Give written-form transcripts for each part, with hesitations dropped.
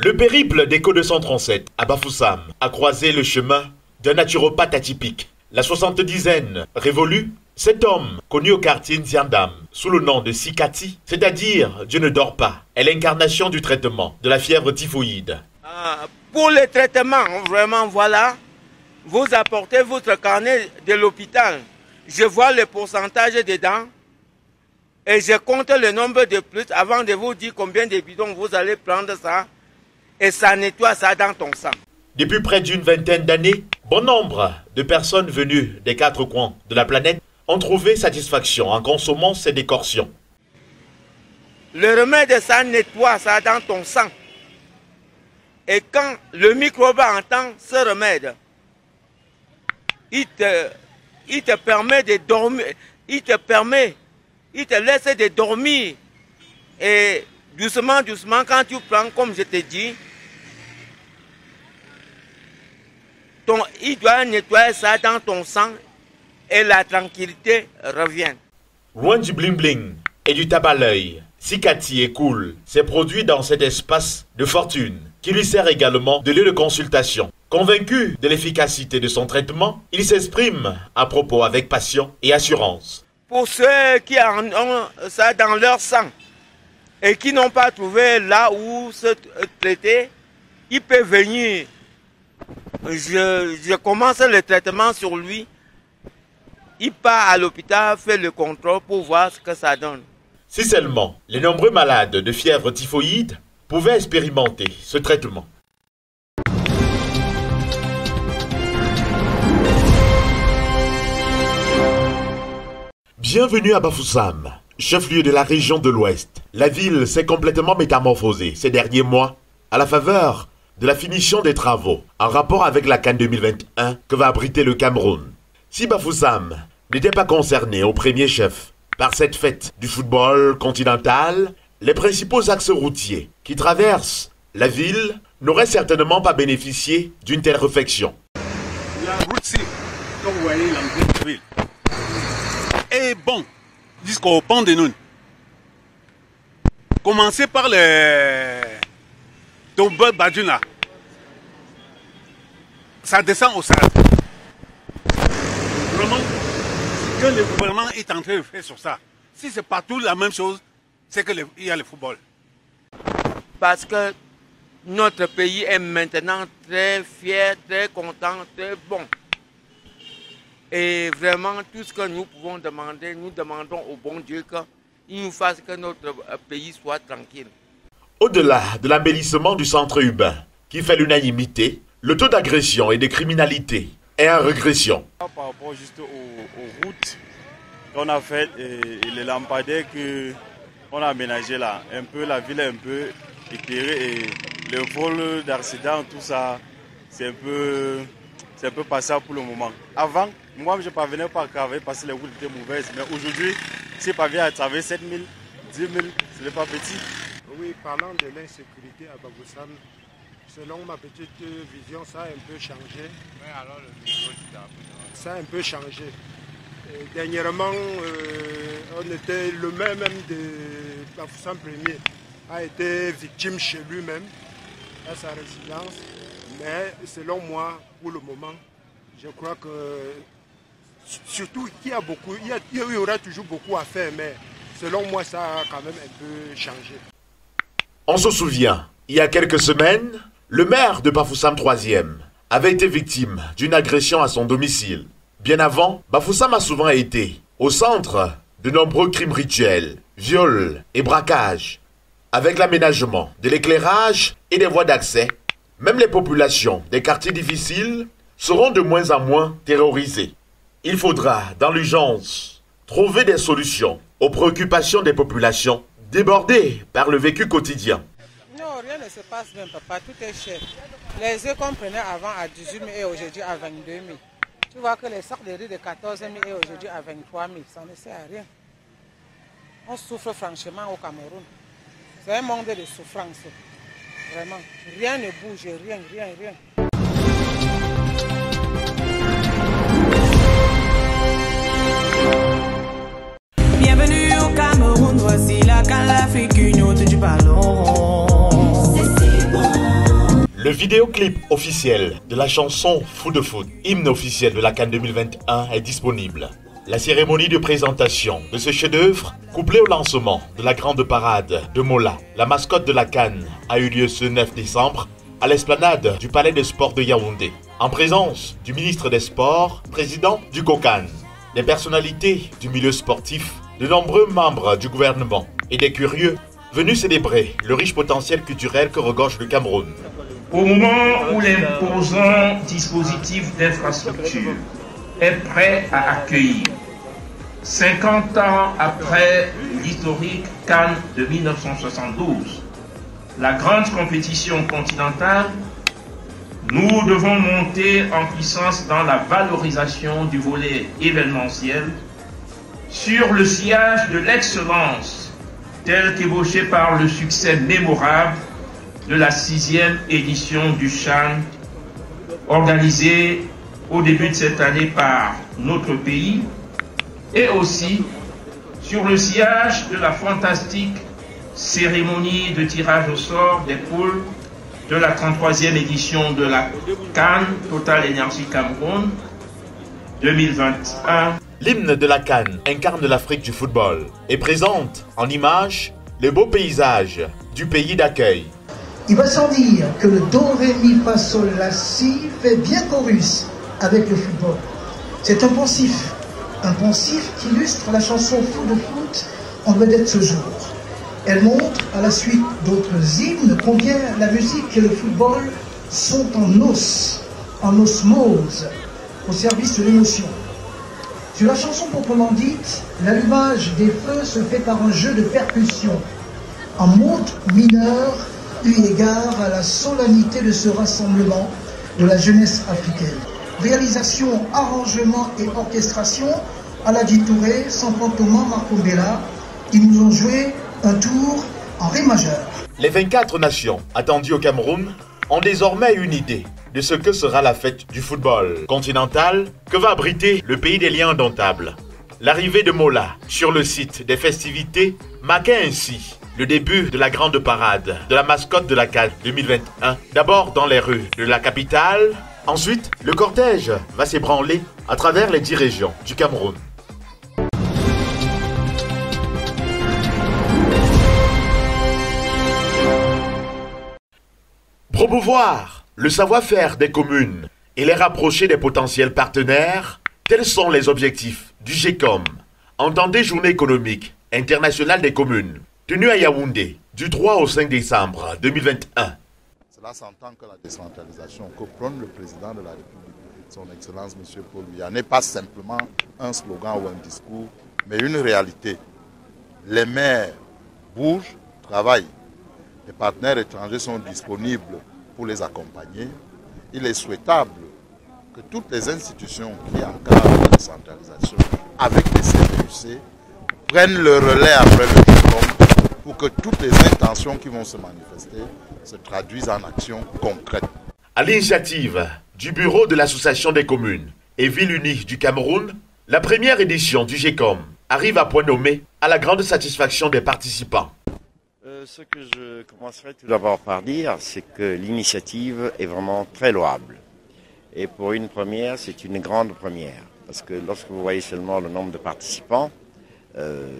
Le périple d'Eco 237 à Bafoussam a croisé le chemin d'un naturopathe atypique. La 70aine révolue, cet homme, connu au quartier Nziandam sous le nom de Sikati, c'est-à-dire Dieu ne dort pas, est l'incarnation du traitement de la fièvre typhoïde. Pour le traitement, vraiment, voilà, vous apportez votre carnet de l'hôpital. Je vois le pourcentage dedans et je compte le nombre de plus avant de vous dire combien de bidons vous allez prendre ça et ça nettoie ça dans ton sang. Depuis près d'une vingtaine d'années, bon nombre de personnes venues des quatre coins de la planète ont trouvé satisfaction en consommant ces décoctions. Le remède, ça nettoie ça dans ton sang. Et quand le microbe entend ce remède, il te permet de dormir, il te laisse de dormir. Et doucement, doucement, quand tu prends, comme je te dis, il doit nettoyer ça dans ton sang et la tranquillité revient. Loin du bling bling et du tabac à l'œil, Sikati écoule ses produits dans cet espace de fortune qui lui sert également de lieu de consultation. Convaincu de l'efficacité de son traitement, il s'exprime à propos avec passion et assurance. Pour ceux qui ont ça dans leur sang et qui n'ont pas trouvé là où se traiter, ils peuvent venir. Je commence le traitement sur lui. Il part à l'hôpital, fait le contrôle pour voir ce que ça donne. Si seulement les nombreux malades de fièvre typhoïde pouvaient expérimenter ce traitement. Bienvenue à Bafoussam, chef-lieu de la région de l'Ouest. La ville s'est complètement métamorphosée ces derniers mois à la faveur de la finition des travaux en rapport avec la CAN 2021 que va abriter le Cameroun. Si Bafoussam n'était pas concerné au premier chef par cette fête du football continental, les principaux axes routiers qui traversent la ville n'auraient certainement pas bénéficié d'une telle réflexion. La route-ci, comme vous voyez, l'entrée de ville, est bon jusqu'au pont de Noun. Commencez par le Tombeur Badjuna. Ça descend au Sahel. Vraiment, ce que le gouvernement est en train de faire sur ça, si c'est partout la même chose, c'est qu'il y a le football. Parce que notre pays est maintenant très fier, très content, très bon. Et vraiment, tout ce que nous pouvons demander, nous demandons au bon Dieu qu'il nous fasse que notre pays soit tranquille. Au-delà de l'embellissement du centre urbain, qui fait l'unanimité, le taux d'agression et de criminalité est en régression. Par rapport juste aux routes qu'on a faites et les lampadaires qu'on a aménagés là, un peu, la ville est un peu éclairée et le vol d'accident, tout ça, c'est un peu passable pour le moment. Avant, moi je ne parvenais pas à travailler parce que les routes étaient mauvaises, mais aujourd'hui, si je parviens à travailler 7 000, 10 000, ce n'est pas petit. Oui, parlant de l'insécurité à Bafoussam, selon ma petite vision, ça a un peu changé. Oui, alors le niveau, ça a un peu changé. Et dernièrement, on était le maire même de Bafoussam Premier a été victime chez lui-même à sa résidence. Mais selon moi, pour le moment, je crois que surtout il y aura toujours beaucoup à faire, mais selon moi, ça a quand même un peu changé. On se souvient, il y a quelques semaines, le maire de Bafoussam 3e avait été victime d'une agression à son domicile. Bien avant, Bafoussam a souvent été au centre de nombreux crimes rituels, viols et braquages. Avec l'aménagement de l'éclairage et des voies d'accès, même les populations des quartiers difficiles seront de moins en moins terrorisées. Il faudra, dans l'urgence, trouver des solutions aux préoccupations des populations débordées par le vécu quotidien. Non, rien ne se passe bien, papa, tout est cher. Les œufs qu'on prenait avant à 18 000 et aujourd'hui à 22 000. Tu vois que les sacs de riz de 14 000 et aujourd'hui à 23 000, ça ne sert à rien. On souffre franchement au Cameroun. C'est un monde de souffrance. Vraiment, rien ne bouge, rien. Bienvenue au Cameroun, voici la CAN, l'Afrique, une autre du ballon. C'est bon. vidéoclip officiel de la chanson Fou de foot, hymne officiel de la CAN 2021 est disponible. La cérémonie de présentation de ce chef-d'œuvre, couplé au lancement de la grande parade de Mola, la mascotte de la CAN, a eu lieu ce 9 décembre à l'esplanade du Palais des Sports de Yaoundé, en présence du ministre des Sports, président du COCAN, des personnalités du milieu sportif, de nombreux membres du gouvernement et des curieux venus célébrer le riche potentiel culturel que regorge le Cameroun. Au moment où l'imposant dispositif d'infrastructure est prêt à accueillir, 50 ans après l'historique CAN de 1972, la grande compétition continentale, nous devons monter en puissance dans la valorisation du volet événementiel sur le sillage de l'excellence tel qu'ébauché par le succès mémorable de la 6e édition du CHAN organisée au début de cette année par notre pays et aussi sur le sillage de la fantastique cérémonie de tirage au sort des poules de la 33e édition de la CAN Total Energy Cameroun 2021. L'hymne de la CAN incarne l'Afrique du football et présente en images les beaux paysages du pays d'accueil. Il va sans dire que le do, ré, mi, fa, sol, la, si fait bien chorus avec le football. C'est un poncif qui illustre la chanson Fou de foot en vedette ce jour. Elle montre, à la suite d'autres hymnes, combien la musique et le football sont en osmose, au service de l'émotion. Sur la chanson proprement dite, l'allumage des feux se fait par un jeu de percussion, en mode mineur, eu égard à la solennité de ce rassemblement de la jeunesse africaine. Réalisation, arrangement et orchestration, Aladji Touré, Sampan Thomas, Marco Bella, ils nous ont joué un tour en ré majeur. Les 24 nations attendues au Cameroun ont désormais une idée de ce que sera la fête du football continental que va abriter le pays des liens indomptables. L'arrivée de Mola sur le site des festivités marquait ainsi le début de la grande parade de la mascotte de la CAN 2021. D'abord dans les rues de la capitale, ensuite le cortège va s'ébranler à travers les 10 régions du Cameroun. Promouvoir le savoir-faire des communes et les rapprocher des potentiels partenaires, tels sont les objectifs du GECOM, entendez Journée économique internationale des communes, tenue à Yaoundé du 3 au 5 décembre 2021. Cela s'entend que la décentralisation que prône le président de la République, son Excellence M. Paul Biya, n'est pas simplement un slogan ou un discours, mais une réalité. Les maires bougent, travaillent. Les partenaires étrangers sont disponibles pour les accompagner. Il est souhaitable que toutes les institutions qui encadrent la décentralisation avec les CPUC prennent le relais après le GECOM pour que toutes les intentions qui vont se manifester se traduisent en actions concrètes. À l'initiative du bureau de l'Association des communes et villes unies du Cameroun, la première édition du GECOM arrive à point nommé à la grande satisfaction des participants. Ce que je commencerai tout d'abord par dire, c'est que l'initiative est vraiment très louable. Et pour une première, c'est une grande première. Parce que lorsque vous voyez seulement le nombre de participants,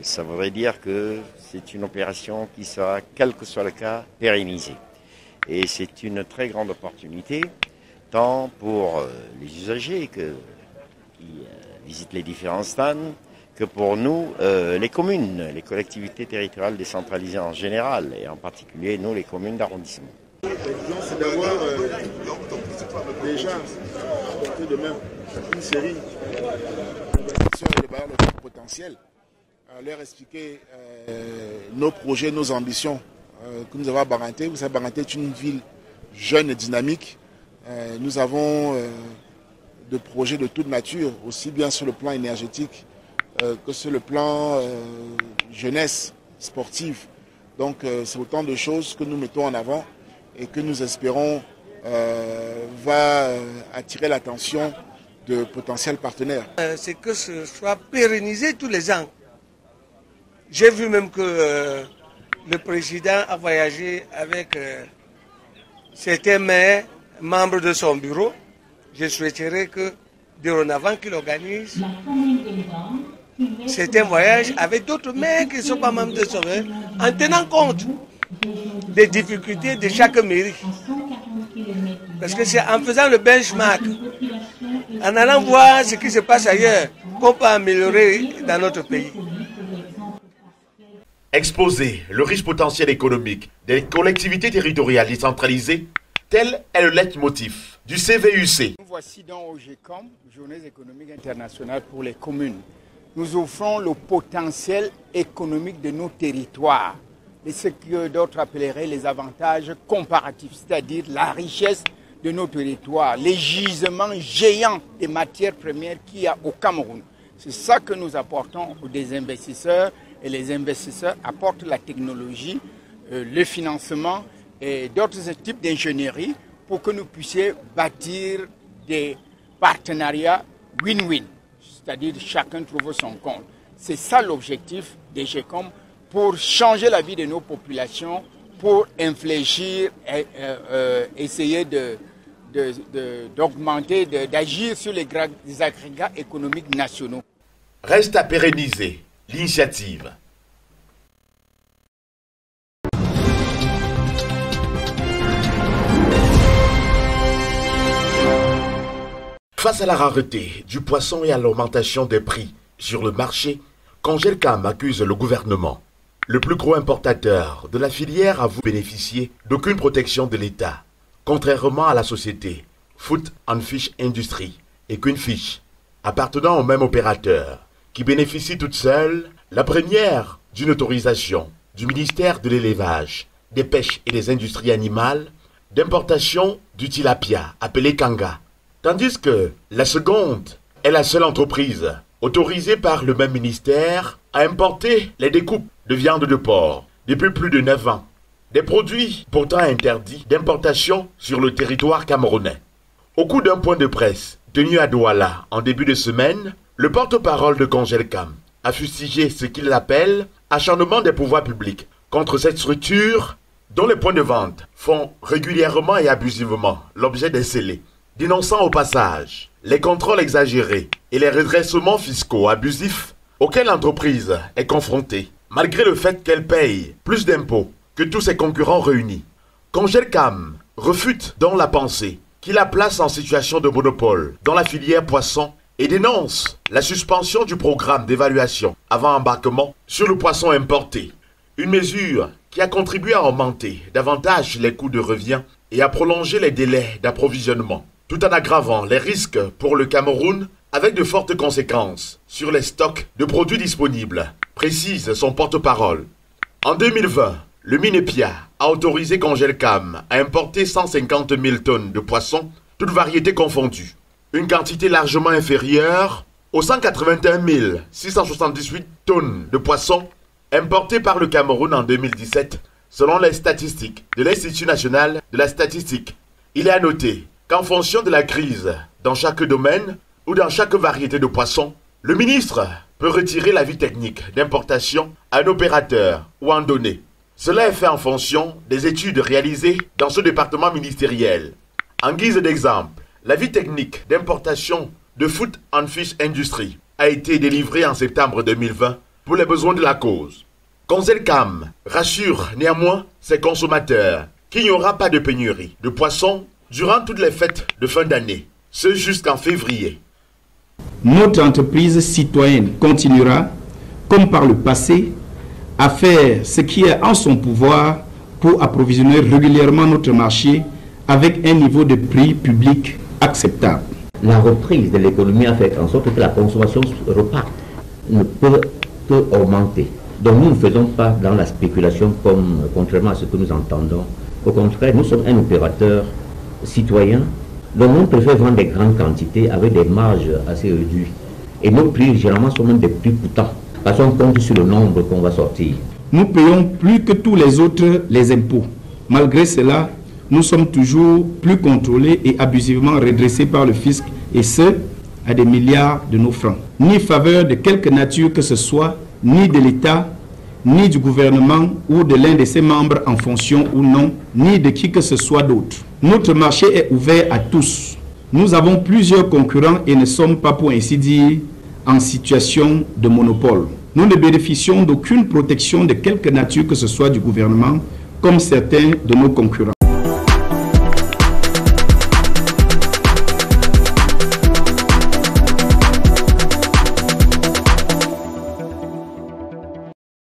ça voudrait dire que c'est une opération qui sera, quel que soit le cas, pérennisée. Et c'est une très grande opportunité, tant pour les usagers qui visitent les différents stands, que pour nous, les communes, les collectivités territoriales décentralisées en général, et en particulier nous, les communes d'arrondissement. C'est d'avoir déjà apporté de même une série de bailleurs de potentiel, leur expliquer nos projets, nos ambitions que nous avons à Baranté. Vous savez, Baranté est une ville jeune et dynamique. Nous avons de projets de toute nature, aussi bien sur le plan énergétique que sur le plan jeunesse, sportive. Donc c'est autant de choses que nous mettons en avant et que nous espérons va attirer l'attention de potentiels partenaires. C'est que ce soit pérennisé tous les ans. J'ai vu même que le président a voyagé avec c'était mes membres de son bureau. Je souhaiterais que dorénavant qu'il organise certains voyages avec d'autres maires qui ne sont pas membres de son bureau, en tenant compte des difficultés de chaque mairie. Parce que c'est en faisant le benchmark, en allant voir ce qui se passe ailleurs, qu'on peut améliorer dans notre pays. Exposer le riche potentiel économique des collectivités territoriales décentralisées, tel est le leitmotiv du CVUC. Nous voici dans OGECOM, Journées économiques internationales pour les communes. Nous offrons le potentiel économique de nos territoires, et ce que d'autres appelleraient les avantages comparatifs, c'est-à-dire la richesse de nos territoires, les gisements géants des matières premières qu'il y a au Cameroun. C'est ça que nous apportons aux investisseurs, et les investisseurs apportent la technologie, le financement et d'autres types d'ingénierie pour que nous puissions bâtir des partenariats win-win, c'est-à-dire chacun trouve son compte. C'est ça l'objectif des GECOM pour changer la vie de nos populations, pour infléchir et essayer d'augmenter, d'agir sur les agrégats économiques nationaux. Reste à pérenniser l'initiative. Face à la rareté du poisson et à l'augmentation des prix sur le marché, Congelcam accuse le gouvernement. Le plus gros importateur de la filière avoue bénéficier d'aucune protection de l'État, contrairement à la société Food and Fish Industry et Queenfish, appartenant au même opérateur, qui bénéficie toute seule la première d'une autorisation du ministère de l'Élevage, des Pêches et des Industries Animales d'importation du tilapia, appelé kanga, tandis que la seconde est la seule entreprise autorisée par le même ministère à importer les découpes de viande de porc depuis plus de 9 ans, des produits pourtant interdits d'importation sur le territoire camerounais. Au cours d'un point de presse tenu à Douala en début de semaine, le porte-parole de Congelcam a fustigé ce qu'il appelle acharnement des pouvoirs publics contre cette structure dont les points de vente font régulièrement et abusivement l'objet des scellés, dénonçant au passage les contrôles exagérés et les redressements fiscaux abusifs auxquels l'entreprise est confrontée, malgré le fait qu'elle paye plus d'impôts que tous ses concurrents réunis. Congelcam refute donc la pensée qui la place en situation de monopole dans la filière poisson et dénonce la suspension du programme d'évaluation avant embarquement sur le poisson importé, une mesure qui a contribué à augmenter davantage les coûts de revient et à prolonger les délais d'approvisionnement, tout en aggravant les risques pour le Cameroun avec de fortes conséquences sur les stocks de produits disponibles, précise son porte-parole. En 2020, le Minepia a autorisé Congelcam à importer 150 000 tonnes de poissons, toutes variétés confondues, une quantité largement inférieure aux 181 678 tonnes de poissons importés par le Cameroun en 2017, selon les statistiques de l'Institut national de la statistique. Il est à noter qu'en fonction de la crise dans chaque domaine ou dans chaque variété de poisson, le ministre peut retirer l'avis technique d'importation à un opérateur ou en donner. Cela est fait en fonction des études réalisées dans ce département ministériel. En guise d'exemple, l'avis technique d'importation de Food and Fish Industry a été délivré en septembre 2020 pour les besoins de la cause. Congelcam rassure néanmoins ses consommateurs qu'il n'y aura pas de pénurie de poissons durant toutes les fêtes de fin d'année, ce jusqu'en février. Notre entreprise citoyenne continuera, comme par le passé, à faire ce qui est en son pouvoir pour approvisionner régulièrement notre marché avec un niveau de prix public acceptable. La reprise de l'économie a fait en sorte que la consommation reparte, ne peut augmenter. Donc nous ne faisons pas dans la spéculation contrairement à ce que nous entendons. Au contraire, nous sommes un opérateur citoyen, donc on préfère vendre des grandes quantités avec des marges assez réduites. Et nos prix généralement sont même des prix coûtants, parce qu'on compte sur le nombre qu'on va sortir. Nous payons plus que tous les autres les impôts. Malgré cela, nous sommes toujours plus contrôlés et abusivement redressés par le fisc, et ce, à des milliards de nos francs. Ni faveur de quelque nature que ce soit, ni de l'État, ni du gouvernement ou de l'un de ses membres en fonction ou non, ni de qui que ce soit d'autre. Notre marché est ouvert à tous. Nous avons plusieurs concurrents et ne sommes pas, pour ainsi dire, en situation de monopole. Nous ne bénéficions d'aucune protection de quelque nature que ce soit du gouvernement, comme certains de nos concurrents.